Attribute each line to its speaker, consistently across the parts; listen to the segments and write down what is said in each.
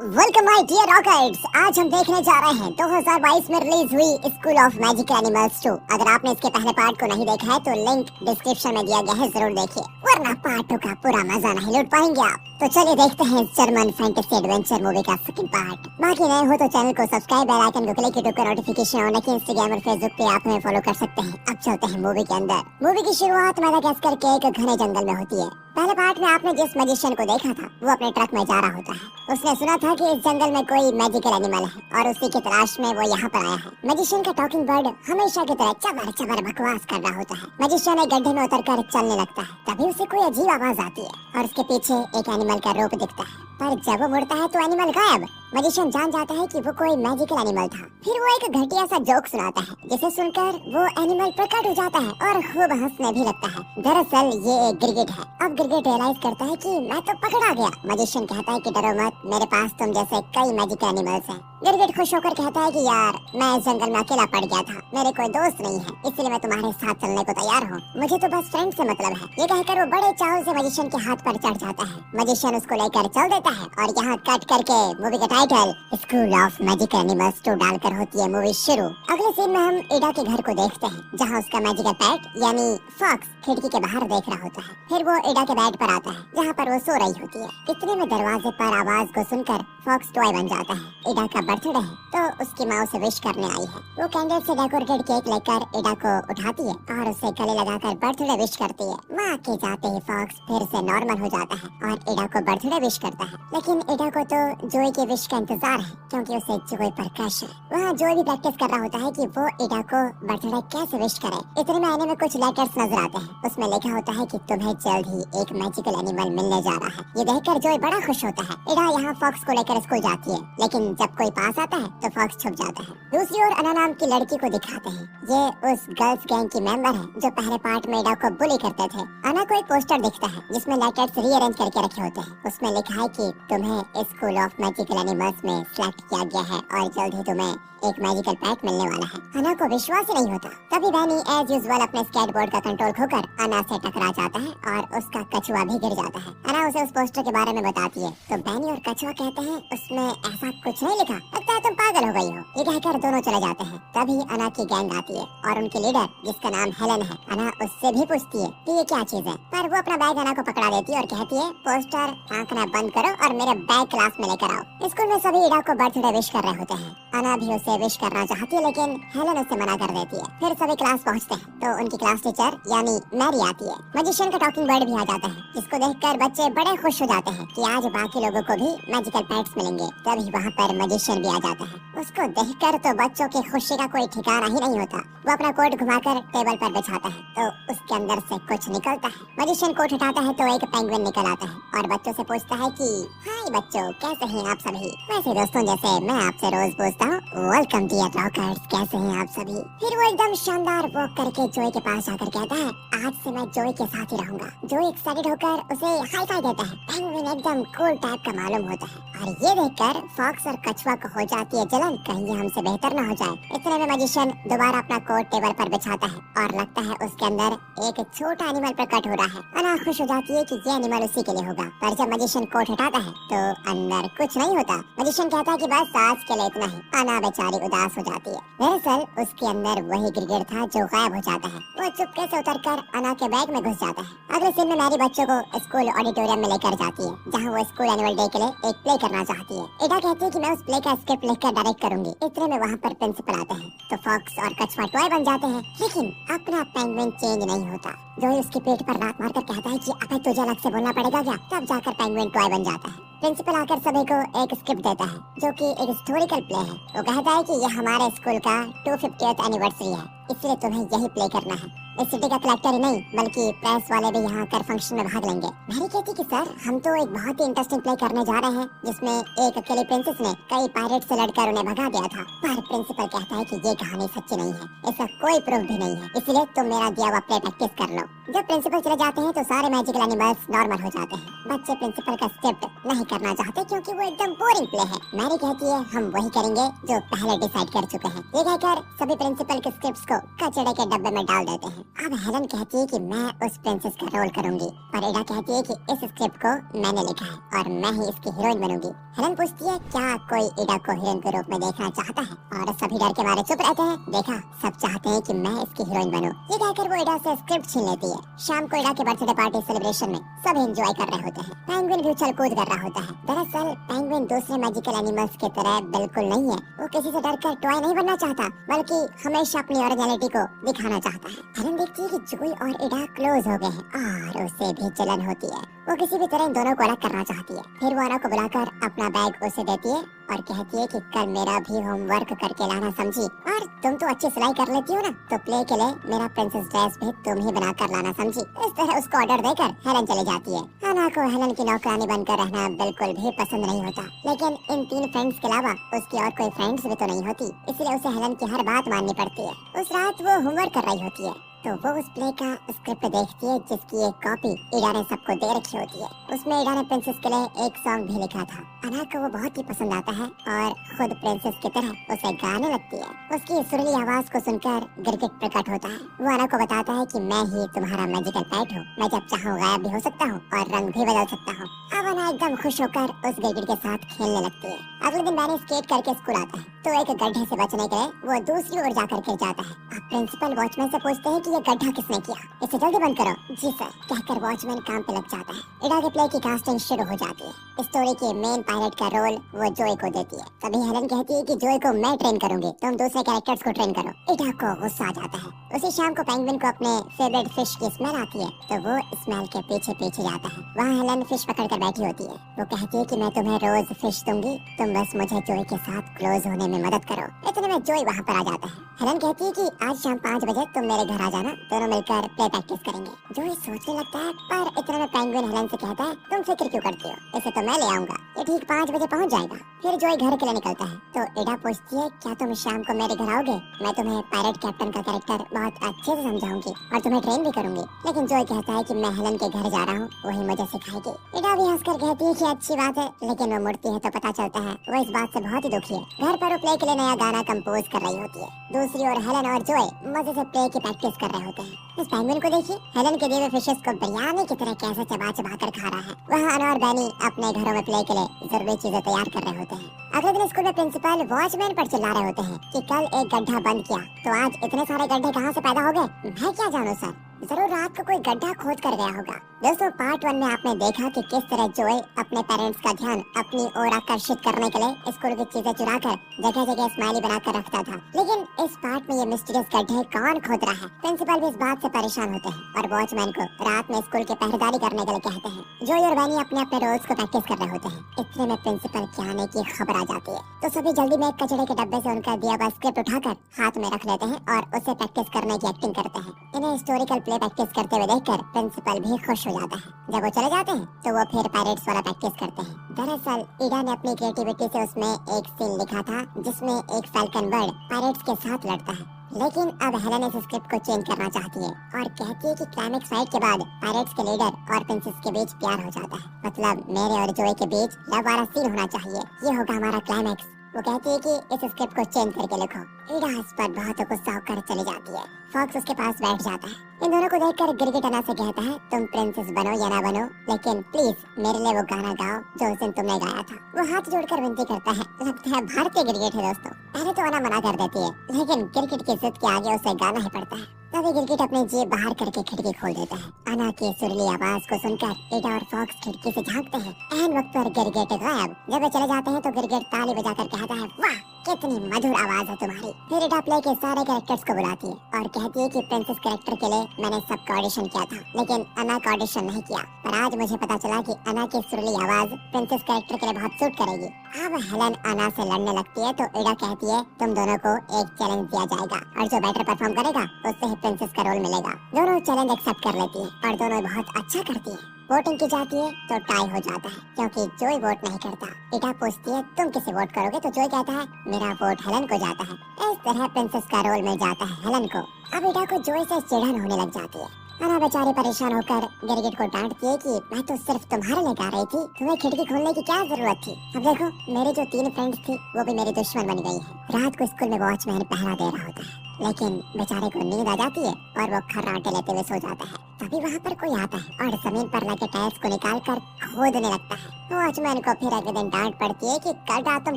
Speaker 1: Welcome my dear rockets. आज हम देखने जा रहे हैं 2022 में रिलीज हुई स्कूल ऑफ मैजिकल एनिमल्स 2। अगर आपने इसके पहले पार्ट को नहीं देखा है तो लिंक डिस्क्रिप्शन में दिया गया है, जरूर देखिए, वरना पार्ट 2 का पूरा मजा नहीं लूट पाएंगे आप। तो चलिए देखते हैं जर्मन फैंटेसी एडवेंचर मूवी का सेकंड पार्ट। बाकी नए हो तो चैनल को सब्सक्राइब, बेल आइकन को क्लिक करके नोटिफिकेशन ऑन रखें। इंस्टाग्राम और फेसबुक पे आप हमें फॉलो कर सकते हैं। अब चलते हैं मूवी के अंदर। मूवी की शुरुआत मैडागास्कर के एक घने जंगल में होती है। पहले पार्ट में आपने जिस मैजिशियन को देखा था वो अपने ट्रक में जा रहा होता है। उसने सुना था कि इस जंगल में कोई मैजिकल एनिमल है और उसी की तलाश में वो यहाँ पर आया है। मैजिशियन का टॉकिंग बर्ड हमेशा की तरह चबर चबर बकवास कर रहा होता है। मैजिशियन एक गड्ढे में उतरकर चलने लगता है। तभी उसे कोई अजीब आवाज आती है और उसके पीछे एक एनिमल का रूप दिखता है, पर जब वो मुड़ता है तो एनिमल गायब। मैजिशियन जान जाता है कि वो कोई मैजिकल एनिमल था। फिर वो एक घटिया सा जोक सुनाता है जिसे सुनकर वो एनिमल प्रकट हो जाता है और खूब हंसने भी लगता है। दरअसल ये एक गिरगिट है। अब गिरगिट रियलाइज करता है कि मैं तो पकड़ा गया। मैजिशियन कहता है कि डरो मत, मेरे पास तुम जैसे कई मैजिकल एनिमल्स हैं। गिरगिट खुश होकर कहता है कि यार मैं इस जंगल में अकेला पड़ गया था, मेरे कोई दोस्त नहीं है, इसलिए मैं तुम्हारे साथ चलने को तैयार हूँ। मुझे तो बस फ्रेंड से मतलब है। ये कहकर वो बड़े चाव से मैजिशियन के हाथ पर चढ़ जाता है। मैजिशियन उसको लेकर चल देता है और यहाँ कट करके मूवी का title school of magical animals 2 डालकर होती है मूवी शुरू। अगले सीन में हम एडा के घर को देखते हैं जहाँ उसका मैजिकल पेट यानी फॉक्स खिड़की के बाहर देख रहा होता है। फिर वो एडा के बेड पर आता है जहाँ पर वो सो रही होती है। इतने में दरवाजे पर आवाज को सुनकर फॉक्स टॉय बन जाता है। एडा का बर्थडे है तो उसकी माँ उसे विश करने आई है। वो कैंडल से डेकोरेटेड केक लेकर एडा को उठाती है और उसे गले लगाकर बर्थडे विश करती है। माँ के जाते ही फॉक्स फिर से नॉर्मल हो जाता है और एडा को बर्थडे विश करता है। लेकिन एडा को तो जोई के विश का इंतजार है क्योंकि उसे जोई पर क्रश है। वहाँ जोई भी प्रैक्टिस कर रहा होता है कि वो एडा को बर्थडे कैसे विश करे। इतने में आने में कुछ लेटर्स नजर आते हैं। उसमें लिखा होता है कि तुम्हें जल्द ही एक मैजिकल एनिमल मिलने जा रहा है। ये देखकर जोई बड़ा खुश होता है। एडा यहाँ फॉक्स को लेकर स्कूल जाती है, लेकिन जब कोई पास आता है तो फॉक्स छुप जाता है। दूसरी ओर अना नाम की लड़की को दिखाते हैं। ये उस गर्ल्स गैंग की मेंबर है जो पहले पार्ट में एडा को बुली करते थे। अना को एक पोस्टर दिखता है जिसमें लेटर्स रीअरेंज करके रखे होते हैं। उसमें लिखा है कि तुम्हें स्कूल ऑफ मैजिकल एनिमल्स में सिलेक्ट किया गया है और जल्द ही तुम्हें एक मैजिकल पेट मिलने वाला है। अना को विश्वास ही नहीं होता। तभी बैनी एज यूजुअल अपने स्केटबोर्ड का कंट्रोल खोकर अना से टकरा जाता है और उसका कछुआ भी गिर जाता है। अना उसे उस पोस्टर के बारे में बताती है तो बैनी और कछुआ कहते हैं उसमें ऐसा कुछ नहीं लिखा, लगता है तुम पागल हो गई हो। ये कहकर दोनों चले जाते हैं। तभी अना की गैंग आती है और उनकी लीडर जिसका नाम हेलन है, अना उससे भी पूछती है कि ये क्या चीज है, पर वो अपना बैग अना को पकड़ा देती है और कहती है पोस्टर आंकना बंद करो और मेरे बैग क्लास में लेकर आओ। स्कूल में सभी एडा को बर्थडे विश कर रहे होते हैं। अना भी उसे विश करना चाहती है लेकिन हेलन उसे मना कर देती है। फिर सभी क्लास पहुंचते हैं तो उनकी क्लास टीचर यानी मैरी आती है। मैजिशियन का टॉकिंग बर्ड भी आ जाता है जिसको देखकर बच्चे बड़े खुश हो जाते हैं कि आज बाकी लोगों को भी मैजिकल पेट्स मिलेंगे। तभी वहाँ पर मैजिशियन भी आ जाता है। उसको देखकर तो बच्चों की खुशी का कोई ठिकाना ही नहीं होता। वो अपना कोट घुमाकर टेबल पर बिछाता है तो उसके अंदर से कुछ निकलता है। मैजिशियन कोट हटाता है तो एक पेंगुइन निकल आता है और बच्चों से पूछता है कि हाय बच्चों, कैसे हैं आप सभी। वैसे दोस्तों जैसे मैं आपसे रोज पूछता हूँ, वेलकम डियर रॉकर्स, कैसे हैं आप सभी। फिर वो एकदम शानदार वॉक करके जोई के पास आकर कहता है आज से मैं जोई के साथ ही रहूंगा। जोई एक्साइटेड होकर उसे हाई फाई देता है। पेंगुइन एकदम कूल टाइप का मालूम होता है और ये देखकर फॉक्स और कछुआ को हो जाती है जलन, कहीं ये हमसे बेहतर न हो जाए। इतने में मैजिशियन दोबारा अपना कोट टेबल पर बिछाता है और लगता है उसके अंदर एक छोटा एनिमल प्रकट हो रहा है। अना खुश हो जाती है कि ये एनिमल उसी के लिए होगा, पर जब मैजिशियन कोट हटाता है तो अंदर कुछ नहीं होता। मैजिशियन कहता है कि बस आज के लिए इतना ही। अना बेचारी उदास हो जाती है। दरअसल उसके अंदर वही गिरगिट था जो गायब हो जाता है। वो चुपके से उतरकर अना के बैग में घुस जाता है। अगले सीन में मैरी बच्चों को स्कूल ऑडिटोरियम में लेकर जाती है जहाँ वो स्कूल एनुअल डे के लिए एक प्ले करना चाहती है। एडा कहती है कि मैं उस प्ले का स्क्रिप्ट लिखकर डायरेक्ट करूंगी। इतने में वहाँ पर प्रिंसिपल आते हैं तो फॉक्स और कछुआ टॉय बन जाते हैं, लेकिन अपना पेंगुइन चेंज नहीं होता। जोई उसकी पीठ पर लात मारकर कहता है कि अबे तुझे अलग से बोलना पड़ेगा क्या। तब जाकर पेंगुइन टॉय बन जाता है। प्रिंसिपल आकर सभी को एक स्क्रिप्ट देता है जो कि एक हिस्टोरिकल प्ले है। वो कहता है कि ये हमारे स्कूल का 250th एनिवर्सरी है, इसलिए तुम्हें यही प्ले करना है। इस सिटी का कलेक्टर ही नहीं बल्कि प्रेस वाले भी यहाँ कर फंक्शन में भाग लेंगे। मैरी कहती कि सर हम तो एक बहुत ही इंटरेस्टिंग प्ले करने जा रहे हैं जिसमें एक अकेली प्रिंसेस ने कई पायरेट से लड़कर उन्हें भगा दिया था। पर प्रिंसिपल कहता है कि ये कहानी सच्ची नहीं है, इसका कोई प्रूफ भी नहीं है, इसलिए तुम मेरा दिया हुआ प्ले प्रैक्टिस कर लो। जब प्रिंसिपल चले जाते हैं तो सारे मैजिकल एनिमल्स नॉर्मल हो जाते हैं। बच्चे प्रिंसिपल का स्क्रिप्ट नहीं करना चाहते क्योंकि वो एकदम बोरिंग प्ले है। मैरी कहती है हम वही करेंगे जो पहले डिसाइड कर चुके हैं। ये कहकर सभी प्रिंसिपल के स्क्रिप्ट्स को कचड़े के डब्बे में डाल देते हैं। हैं। अब हेलन कहती है कि मैं उस प्रिंसेस का रोल करूंगी, पर इडा कहती है कि इस स्क्रिप्ट को मैंने लिखा है और मैं ही इसकी हीरोइन बनूंगी। हेलन पूछती है क्या कोई इडा को हीरोइन के रूप में देखना चाहता है, और सभी डर के मारे चुप रहते हैं। देखा, सब चाहते हैं कि मैं इसकी हीरोइन बनूं। ये कहकर वो इडा से स्क्रिप्ट छीन लेती है। शाम को इडा के बर्थडे पार्टी सेलिब्रेशन में सब एंजॉय कर रहे होते हैं। पेंगुइन भी उछल कूद कर रहा होता है। दरअसल पेंगुइन दूसरे मैजिकल एनिमल्स की तरह बिल्कुल नहीं है। वो किसी से डरकर टॉय नहीं बनना चाहता, बल्कि हमेशा अपनी ओरिजिनलिटी को दिखाना चाहता है। हेलन देखती है कि जोई और इडा क्लोज हो गए हैं और उसे भी जलन होती है। वो किसी भी तरह इन दोनों को अलग करना चाहती है। फिर वो अना को बुलाकर अपना बैग उसे देती है और कहती है कि कल मेरा भी होमवर्क करके लाना, समझी? और तुम तो अच्छी सिलाई कर लेती हो ना, तो प्ले के लिए मेरा प्रिंसेस ड्रेस भी तुम ही बना कर लाना, समझी? इस तरह उसको ऑर्डर देकर हेलन चली जाती है। अना को हेलन की नौकरानी बनकर रहना बिल्कुल भी पसंद नहीं होता, लेकिन इन 3 फ्रेंड्स के अलावा उसकी और कोई फ्रेंड्स भी तो नहीं होती, इसलिए उसे हेलन की हर बात माननी पड़ती है। उस रात वो होमवर्क कर रही होती है तो वो उस प्ले का स्क्रिप्ट देखती है जिसकी एक कॉपी इडा ने सबको दे रखी होती है। उसमें इडा ने प्रिंसेस के लिए एक सॉन्ग भी लिखा था। अना को वो बहुत ही पसंद आता है और खुद प्रिंसेस की तरह उसे गाने लगती है। उसकी सुरीली आवाज को सुनकर गिरगिट प्रकट होता है। वो अना को बताता है कि मैं ही तुम्हारा मैजिकल पेट हूँ, मैं जब चाहूँ गायब भी हो सकता हूँ और रंग भी बदल सकता हूँ। अब अना एकदम खुश होकर उस गिरगिट के साथ खेलने लगती है। अगले दिन बैनी स्केट करके स्कूल आता है तो एक गड्ढे से बचने के लिए वो दूसरी ओर जाकर गिर जाता है। अब प्रिंसिपल वॉचमैन से पूछते हैं कि ये गड्ढा किसने किया, इसे जल्दी बंद करो। जी सर, कहकर वॉचमैन काम पे लग जाता है। इडा के प्ले की कास्टिंग शुरू हो जाती है। स्टोरी के मेन पायलट का रोल वो जोई को देती है। तभी हेलन कहती है कि जोई को मैं ट्रेन करूंगी, तुम दूसरे कैरेक्टर्स को ट्रेन करो। इडा को गुस्सा आ जाता है। उसी शाम को पेंगुइन को अपने फेवरेट फिश की स्मेल आती है तो वो स्मेल के पीछे पीछे जाता है। वहाँ हेलन फिश पकड़ कर बैठी होती है। वो कहती है कि मैं तुम्हें रोज फिश दूंगी, तुम बस मुझे जोई के साथ क्लोज होने में मदद करो। इतने में जोई वहाँ पर आ जाता है। हेलन कहती है कि आज शाम 5 बजे तुम मेरे घर आ जाना, दोनों मिलकर प्ले प्रैक्टिस करेंगे। जोई सोचने लगता है, पर इतने में पेंगुइन हेलन से कहता है तुम फिक्र क्यों करती हो, इसे तो मैं ले आऊंगा, ये ठीक 5 बजे पहुँच जाएगा। फिर जोई घर के लिए निकलता है तो इडा पूछती है क्या तुम शाम को मेरे घर आओगे, मैं तुम्हें पायलट कैप्टन का कैरेक्टर बहुत अच्छे से समझाऊंगी और तुम्हें ट्रेन भी करूंगी। लेकिन जोई कहता है कि मैं हेलन के घर जा रहा हूँ, वही मुझे सिखाएगी। इडा भी हंसकर कहती है कि अच्छी बात है, लेकिन वो मुड़ती है तो पता चलता है वो इस बात से बहुत ही दुखी है। घर पर वो प्ले के लिए नया गाना कंपोज कर रही होती है। दूसरी ओर हेलन और जोई मजे से प्ले की प्रैक्टिस कर रहे होते हैं। इस पेंगुइन को देखिए, हेलन के दिए हुए फिशेस को बिरयानी की तरह कैसे चबा चबा कर खा रहा है। वहाँ अना और बैनी अपने घरों में प्ले के लिए जरूरी चीजें तैयार कर रहे होते हैं। अगले दिन स्कूल में प्रिंसिपल वॉचमैन पर चिल्ला रहे होते हैं कि कल एक गड्ढा बंद किया तो आज इतने सारे गड्ढे कहाँ से पैदा हो गए, मैं क्या जानूं सर, जरूर रात को कोई गड्ढा खोद कर गया होगा। दोस्तों, पार्ट 1 में आपने देखा कि किस तरह जोई अपने पेरेंट्स का ध्यान अपनी ओर आकर्षित करने के लिए स्कूल की चीजें चुराकर जगह जगह स्माइली बनाकर रखता था। लेकिन इस पार्ट में ये मिस्टीरियस गड्ढे कौन खोद रहा है? प्रिंसिपल भी इस बात से परेशान होते हैं और वॉचमैन को रात में स्कूल की पहरेदारी करने के लिए कहते हैं। जोई और बैनी अपने अपने रोल्स को प्रैक्टिस कर रहे होते हैं। इतने में प्रिंसिपल के आने की खबर आ जाती है तो सभी जल्दी में एक कचड़े के डब्बे से उनका दिया हुआ स्क्रिप्ट उठाकर हाथ में रख लेते हैं और उसे प्रैक्टिस करने की एक्टिंग करते हैं। इन्हें हिस्टोरिकल प्ले प्रैक्टिस करते हुए देखकर प्रिंसिपल भी खुश हो जाता है। जब वो चले जाते हैं तो वो फिर पायरेट्स वाला प्रैक्टिस करते हैं। दरअसल इडा ने अपनी क्रिएटिविटी से उसमें एक सीन लिखा था जिसमें एक फैल्कन बर्ड पायरेट्स के साथ लड़ता है। लेकिन अब हेलन इस स्क्रिप्ट को चेंज करना चाहती है और कहती है कि क्लाइमेक्स फाइट के बाद पायरेट्स के लीडर और प्रिंसेस के बीच प्यार हो जाता है। मतलब मेरे और जोई के बीच लव वाला सीन होना चाहिए, ये होगा हमारा क्लाइमेक्स। वो कहती है कि इस स्क्रिप्ट को चेंज करके लिखो। इडा इस पर बहुत गुस्सा होकर चली जाती है। फॉक्स उसके पास बैठ जाता है। इन दोनों को देखकर गिरगिट अना से कहता है तुम प्रिंसेस बनो या ना बनो, लेकिन प्लीज मेरे लिए वो गाना गाओ जो उस दिन तुमने गाया था। वो हाथ जोड़कर विनती करता है। लगता है भारतीय गिरगिट है दोस्तों। पहले तो अना मना कर देती है, लेकिन गिरगिट की जिद के आगे उसे गाना ही पड़ता है। तभी गिरगिट अपनी जेब बाहर करके खिड़की खोल देता है। अना की सुरीली आवाज को सुनकर इडा और फॉक्स खिड़की से झांकते हैं। एन वक्त पर गिरगिट गायब। जब वे चले जाते हैं तो गिरगिट ताली बजाकर कहता है वाह कितनी मधुर आवाज है तुम्हारी। फिर इडा प्ले के सारे कैरेक्टर्स को बुलाती है और कहती है कि प्रिंसेस कैरेक्टर के लिए मैंने सबका ऑडिशन किया था, लेकिन अना का ऑडिशन नहीं किया। पर आज मुझे पता चला कि अना की सुरीली आवाज प्रिंसेस कैरेक्टर के लिए बहुत सूट करेगी। अब हेलन अना से लड़ने लगती है तो इडा कहती है तुम दोनों को एक चैलेंज दिया जाएगा और जो बेटर परफॉर्म करेगा उससे ही प्रिंसेस का रोल मिलेगा। दोनों चैलेंज एक्सेप्ट कर लेती है और दोनों बहुत अच्छा करती है। वोटिंग की जाती है तो टाई हो जाता है क्योंकि जोई वोट नहीं करता। इडा पूछती है तुम किसे वोट करोगे तो जोई कहता है मेरा वोट हेलन को जाता है। इस तरह प्रिंसेस का रोल मिल जाता है हेलन को। अब इडा को जोई से चिढ़न होने लग जाती है। अना बेचारी परेशान होकर गिरगिट को डांटती है कि मैं तो सिर्फ तुम्हारे लिए गा रही थी, तुम्हें खिड़की खोलने की क्या जरूरत थी। अब देखो मेरी जो 3 फ्रेंड्स थी वो भी मेरी दुश्मन बन गई है। रात को स्कूल में वॉचमैन पहरा दे रहा होता है, लेकिन बेचारे को नींद आ जाती है और वो खर्राटे लेते हुए सो जाता है। तभी वहाँ पर कोई आता है और जमीन पर लगे टाइल्स को निकाल कर खोदने लगता है। वॉचमैन को फिर अगले दिन डांट पड़ती है कि कल रात तुम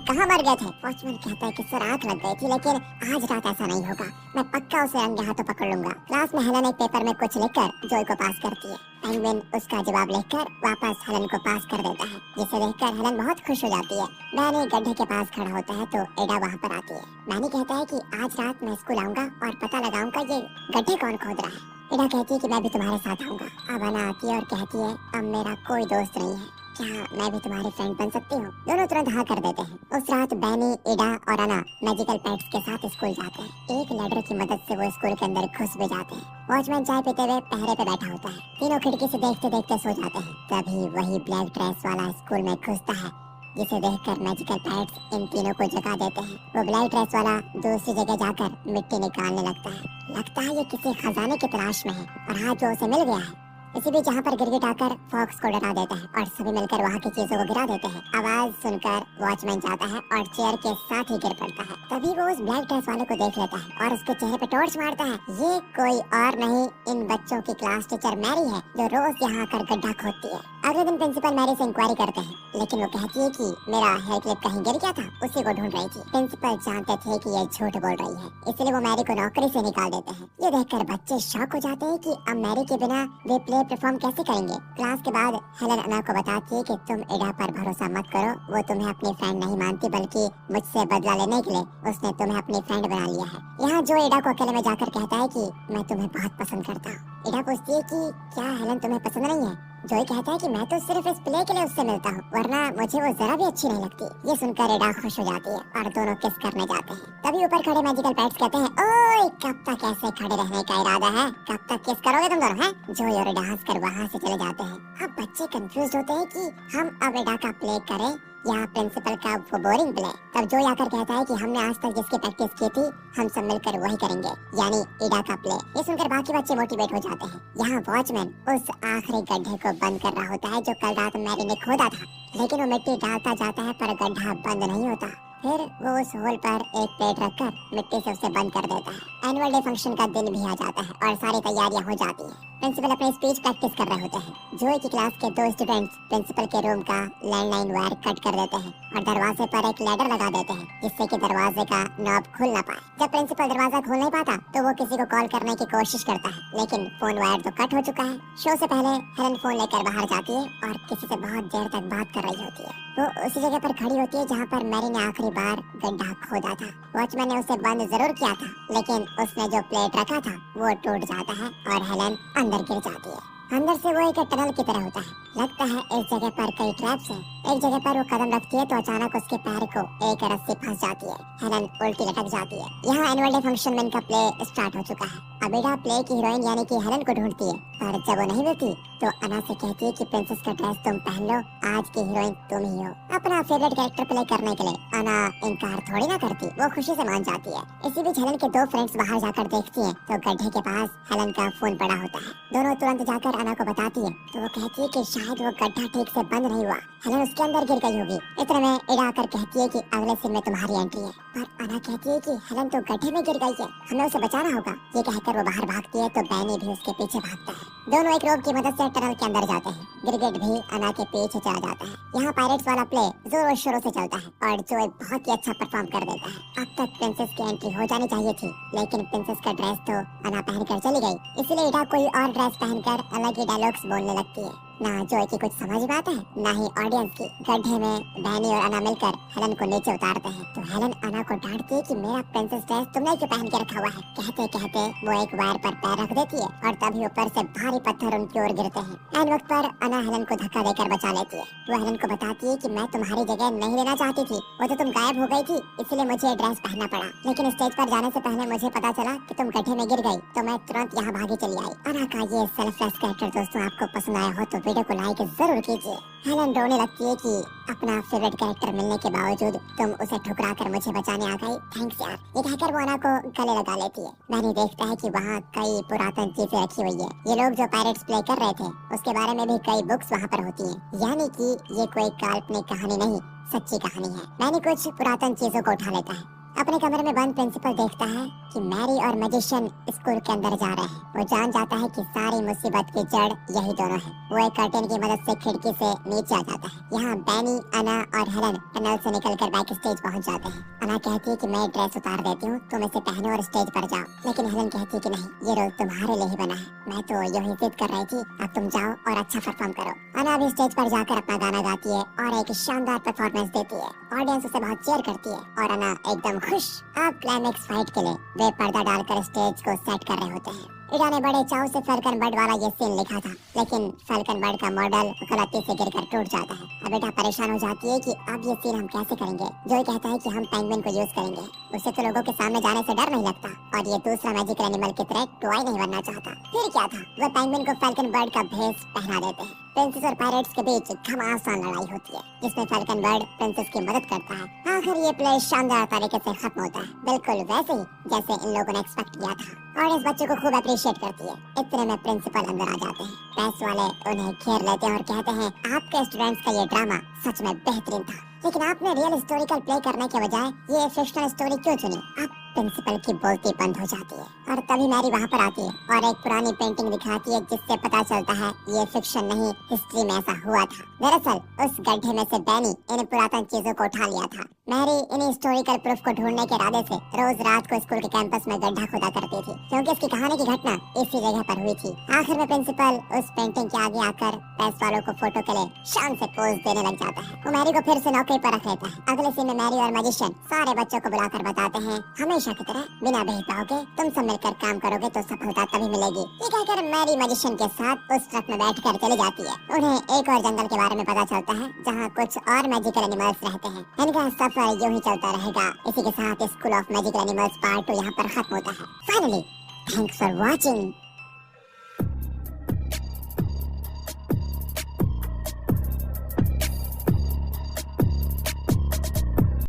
Speaker 1: कहाँ मर गए थे। वॉचमैन कहता है कि सर आंख लग गई थी, लेकिन आज रात ऐसा नहीं होगा, मैं पक्का उसे रंगे हाथों पकड़ लूंगा। क्लास में हेलन एक पेपर में कुछ लिखकर जोय को पास करती है। पेंगुइन उसका जवाब लिखकर वापस हेलन को पास कर देता है, जिसे देखकर हेलन बहुत खुश हो जाती है। बैनी गड्ढे के पास खड़ा होता है तो एडा वहाँ पर आती है। बैनी कहता है कि आज रात मैं स्कूल आऊंगा और पता लगाऊंगा ये गड्ढे कौन खोद रहा है। एडा कहती है कि मैं भी तुम्हारे साथ आऊंगा। अब अना आती है और कहती है अब मेरा कोई दोस्त नहीं है, क्या मैं भी तुम्हारी फ्रेंड बन सकती हूँ। दोनों तुरंत हाँ कर देते हैं। उस रात बैनी, एडा और अना मैजिकल पेट्स के साथ स्कूल जाते हैं। एक लैडर की मदद से वो स्कूल के अंदर घुस भी जाते हैं। वॉचमैन चाय पीते हुए पहरे पे बैठा होता है। तीनों खिड़की से देखते देखते सो जाते हैं। तभी वही ब्लैक ड्रेस वाला स्कूल में घुसता है, जिसे देखकर मैजिकल पेट्स इन तीनों को जगा देते हैं। वो ब्लैक ड्रेस वाला दूसरी जगह जाकर मिट्टी निकालने लगता है। लगता है ये किसी खजाने की तलाश में है और आज वो उसे मिल गया है। इसी बीच जहाँ पर गिरगिट आकर फॉक्स को डरा देता है और सभी मिलकर वहाँ की चीजों को गिरा देते हैं। आवाज सुनकर वॉचमैन जाता है और चेयर के साथ ही गिर पड़ता है। तभी वो उस ब्लैक ड्रेस वाले को देख लेता है और उसके चेहरे पे टॉर्च मारता है। ये कोई और नहीं, इन बच्चों की क्लास टीचर मैरी है, जो रोज यहाँ आकर गड्ढा खोदती है। अगले दिन प्रिंसिपल मैरी से इंक्वायरी करते हैं, लेकिन वो कहती है कि मेरा हेयर क्लिप कहीं गिर गया था, उसी को ढूंढ रही थी। प्रिंसिपल जानते थे कि ये झूठ बोल रही है, इसलिए वो मैरी को नौकरी से निकाल देते हैं। ये देखकर बच्चे शॉक हो जाते हैं कि अब मैरी के बिना वे प्ले परफॉर्म कैसे करेंगे। क्लास के बाद हेलन अना को बताती है कि तुम एडा पर भरोसा मत करो, वो तुम्हें अपनी फ्रेंड नहीं मानती, बल्कि मुझसे बदला लेने के लिए उसने तुम्हें अपनी फ्रेंड बना लिया है। यहाँ जो एडा को अकेले में जाकर कहता है कि मैं तुम्हें बहुत पसंद करता हूँ। एडा पूछती है कि क्या हेलन तुम्हें पसंद नहीं है। जोई कहता है कि मैं तो सिर्फ इस प्ले के लिए उससे मिलता हूँ, वरना मुझे वो जरा भी अच्छी नहीं लगती। ये सुनकर एडा खुश हो जाती है और दोनों किस करने जाते हैं। तभी ऊपर खड़े मैजिकल पेट्स कहते हैं, ओए कब तक ऐसे खड़े रहने का इरादा है, कब तक किस करोगे तुम दोनों हैं? जोई और एडा हंसकर वहाँ से चले जाते हैं। अब बच्चे कंफ्यूज होते हैं कि हम अब एडा का प्ले करें या प्रिंसिपल का वो बोरिंग प्ले। तब जोई आकर कहता है कि हमने आज तक जिसकी प्रैक्टिस की थी हम सब मिलकर वही करेंगे, यानी एडा का प्ले। ये सुनकर बाकी बच्चे मोटिवेट हो जाते हैं। यहाँ वॉचमैन उस आखिरी गड्ढे को बंद कर रहा होता है जो कल रात मैरी ने खोदा था, लेकिन वो मिट्टी डालता जाता है पर गड्ढा बंद नहीं होता। फिर वो उस होल पर एक प्लेट रखकर मिट्टी से उसे बंद कर देता है। एनुअल डे फंक्शन का दिन भी आ जाता है और सारी तैयारियां हो जाती हैं। प्रिंसिपल अपनी स्पीच प्रैक्टिस कर रहे होते हैं। जोई की क्लास के दो स्टूडेंट्स प्रिंसिपल के रूम का लैंडलाइन वायर कट कर देते हैं और दरवाजे पर एक लैडर लगा देते हैं, जिससे कि दरवाजे का नॉब खुल ना पाए। जब प्रिंसिपल दरवाजा खोल नहीं पाता तो वो किसी को कॉल करने की कोशिश करता है, लेकिन फोन वायर तो कट हो चुका है। शो से पहले हेलन फोन लेकर बाहर जाती है और किसी से बहुत देर तक बात कर रही होती है। वो उसी जगह पर खड़ी होती है जहाँ पर मैरी ने आखिरी बार गड्ढा खोदा था। वॉचमैन ने उसे बंद जरूर किया था, लेकिन उसने जो प्लेट रखा था वो टूट जाता है और हेलन अंदर गिर जाती है। अंदर से वो एक टनल की तरह होता है। लगता है इस जगह पर कई ट्रैप्स हैं। एक जगह पर वो कदम रखती है तो अचानक उसके पैर को एक रस्सी फंस जाती है। हेलन उल्टी लटक जाती है। यहाँ एनुअल डे फंक्शन में इनका प्ले स्टार्ट हो चुका है। अब एडा प्ले की हीरोइन यानी कि हेलन को ढूंढती है, पर जब वो नहीं मिलती तो अना से कहती है कि प्रिंसेस का ड्रेस तुम पहन लो, आज की हीरोइन तुम ही हो। अपना फेवरेट कैरेक्टर प्ले करने के लिए अना इनकार थोड़ी ना करती, वो खुशी से मान जाती है। इसी बीच हेलन के दो फ्रेंड्स बाहर जाकर देखती हैं तो गड्ढे के पास हेलन का फोन पड़ा होता है। दोनों तुरंत जाकर अना को बताती है तो वो कहती है कि शायद वो गड्ढा ठीक से बंद नहीं हुआ, हेलन उसके अंदर गिर गई होगी। इतने में एडा आकर कहती है कि अगले सीन में तुम्हारी एंट्री है, पर अना कहती है कि हेलन तो गड्ढे में गिर गई है, हमें उसे बचाना होगा। ये कहकर वो बाहर भागती है तो बैनी भी उसके पीछे भागता है। दोनों एक रोप की मदद से टनल के अंदर जाते हैं। गिरगिट भी अना के पीछे चला जाता है। यहाँ पायरेट्स वाला प्ले जोरों शोरों से चलता है और जोई बहुत ही अच्छा परफॉर्म कर देता है। अब तक प्रिंसेस की एंट्री हो जानी चाहिए थी, लेकिन प्रिंसेस का ड्रेस तो अना पहनकर चली गई, इसलिए एडा कोई और ड्रेस पहनकर अलग ही डायलॉग्स बोलने लगती है। ना जोई की कुछ समझ में आता है, ना ही ऑडियंस की। गड्ढे में बैनी और अना मिलकर हेलन को नीचे उतारते हैं तो हेलन अना को डांटती है कि मेरा प्रिंसेस ड्रेस तुमने क्यों पहन के रखा हुआ है। कहते कहते वो एक वायर पर पैर रख देती है और तभी ऊपर से भारी पत्थर उनकी ओर गिरते हैं। एन वक्त पर अना हेलन को धक्का देकर बचा लेती है। वो हेलन को बताती है कि मैं तुम्हारी जगह नहीं लेना चाहती थी, वो तो तुम गायब हो गई थी, इसलिए मुझे ये ड्रेस पहनना पड़ा। लेकिन स्टेज पर जाने से पहले मुझे पता चला कि तुम गड्ढे में गिर गई, तो मैं तुरंत यहाँ भागी चली आई। अना का ये सेल्फलेस कैरेक्टर दोस्तों आपको पसंद आया हो तो वीडियो को लाइक जरूर कीजिए। हेलन रोने लगती है कि अपना फेवरेट कैरेक्टर मिलने के बावजूद तुम उसे ठुकरा कर मुझे बचाने आ गई, थैंक्स यार। ये कहकर वो अना को गले लगा लेती है। मैंने देखता है कि वहाँ कई पुरातन चीजें रखी हुई है। ये लोग जो पायरेट्स प्ले कर रहे थे उसके बारे में भी कई बुक्स वहाँ पर होती हैं, यानी कि ये कोई काल्पनिक कहानी नहीं, सच्ची कहानी है। मैंने कुछ पुरातन चीजों को उठा लेता है। अपने कमरे में बंद प्रिंसिपल देखता है कि मैरी और मैजिशियन स्कूल के अंदर जा रहे हैं। वो जान जाता है कि सारी मुसीबत की जड़ यही दोनों है। वो एक कर्टेन की मदद से खिड़की से नीचे आ जाता है। यहाँ बैनी, अना और हेलन टनल से निकलकर बैक स्टेज पहुंच जाते हैं। अना कहती है कि मैं ड्रेस उतार देती हूँ, तुम इसे पहनो और स्टेज पर जाओ। लेकिन हेलन कहती है कि नहीं, ये रोल तुम्हारे लिए ही बना है। मैं तो यूं ही जिद कर रही थी, अब तुम जाओ और अच्छा परफॉर्म करो। अना भी स्टेज पर जाकर अपना गाना गाती है और एक शानदार परफॉर्मेंस देती है। ऑडियंस उसे बहुत चीयर करती है और अना एकदम खुश। अब क्लाइमेक्स फाइट के लिए वे पर्दा डालकर स्टेज को सेट कर रहे होते हैं। इडा ने बड़े चाव से फैल्कन बर्ड वाला ये सीन लिखा था, लेकिन फैल्कन बर्ड का मॉडल गलती से गिरकर टूट जाता है। अब इडा परेशान हो जाती है कि अब ये सीन हम कैसे करेंगे। जोई कहता है कि हम पेंगुइन को यूज करेंगे, उसे तो लोगों के सामने जाने से डर नहीं लगता और ये दूसरा मैजिकल एनिमल की तरह टॉय नहीं बनना चाहता। फिर क्या था, वह पेंगुइन को फैल्कन बर्ड का भेष पहना देते हैं। प्रिंसेस और पायरेट्स के बीच घमासान लड़ाई होती है, जिसमें फैल्कन बर्ड प्रिंसेस की मदद करता है। आखिर ये प्ले शानदार तरीके से खत्म होता है, बिल्कुल वैसे ही जैसे इन लोगों ने एक्सपेक्ट किया था। और इस बच्चे को खूब अप्रिशिएट करती है। इतने में प्रिंसिपल अंदर आ जाते हैं। प्रेस वाले उन्हें घेर लेते हैं और कहते हैं, आपके स्टूडेंट्स का ये ड्रामा सच में बेहतरीन था, लेकिन आपने रियल हिस्टोरिकल प्ले करने के बजाय ये फिक्शनल स्टोरी क्यों चुनी। अब प्रिंसिपल की बोलती बंद हो जाती है और तभी मैरी वहाँ पर आती है और एक पुरानी पेंटिंग दिखाती है, जिससे पता चलता है ये फिक्शन नहीं, हिस्ट्री में ऐसा हुआ था। दरअसल उस गड्ढे में से बैनी इन पुरातन चीजों को उठा लिया था। मैरी इन हिस्टोरिकल प्रूफ को ढूंढने के इरादे से रोज रात को स्कूल के कैंपस में गड्ढा खोदा करती थी, क्योंकि इसकी कहानी की घटना इसी जगह पर हुई थी। आखिर में प्रिंसिपल उस पेंटिंग के आगे आकर प्रेस वालों को फोटो के लिए शान से पोज देने लग जाता है। वो मैरी को फिर से नौकरी पर रख लेता है। अगले सीन में मैरी और मैजिशियन सारे बच्चों को बुलाकर बताते हैं, हमेशा की तरह बिना भेदभाव के तुम सब मिलकर काम करोगे तो सफलता तभी मिलेगी। ये कहकर मैरी मैजिशियन के साथ उस ट्रक में बैठकर चली जाती है। उन्हें एक और जंगल के बारे में पता चलता है, जहाँ कुछ और मैजिकल एनिमल्स रहते हैं। इनका सफर यूं ही चलता रहेगा। इसी के साथ school of magical animals part 2 यहाँ पर खत्म होता है। Finally, thanks for watching.